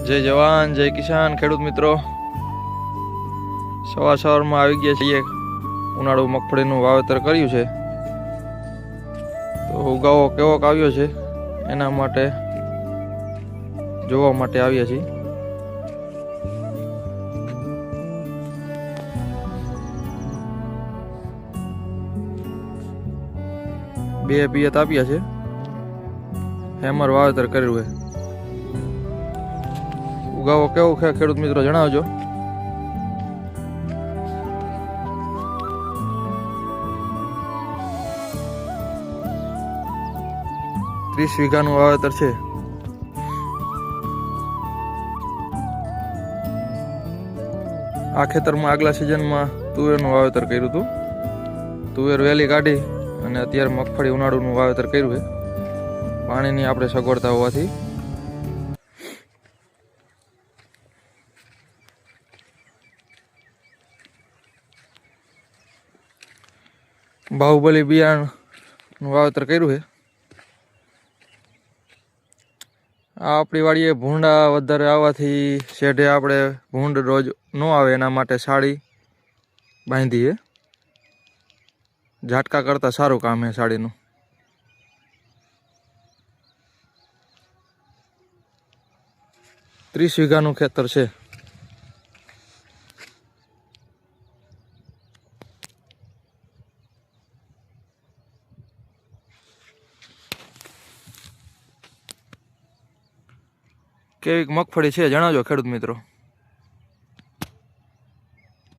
જય જવાન જય કિસાન ખેડૂત મિત્રો, સવારમાં આવી ગયા છીએ. ઉનાળુ મગફળીનું વાવેતર કર્યું છે, તો ઉગાવો કેવોક આવ્યો છે એના માટે જોવા માટે આવ્યા છીએ. બે પિયત આપ્યા છે, હેમર વાવેતર કર્યું છે. ઉગાવો કેવો છે ખેડૂત મિત્રો જણાવજો. ત્રીસ વીઘાનું વાવેતર છે. આ ખેતરમાં આગલા સિઝનમાં તુવેરનું વાવેતર કર્યું હતું. તુવેર વહેલી કાઢી અને અત્યારે મગફળી ઉનાળુનું વાવેતર કર્યું છે. પાણીની આપણે સગવડતા હોવાથી બાહુબલી બિયારણનું વાવેતર કર્યું છે. આ આપણી વાડીએ ભૂંડા વધારે આવવાથી શેઢે આપણે ભૂંડ રોજ ન આવે એના માટે સાડી બાંધી છે. ઝાટકા કરતાં સારું કામ છે સાડીનું. ત્રીસ વીઘાનું ખેતર છે. કેવી મગફળી છે જણાવજો ખેડૂત મિત્રો.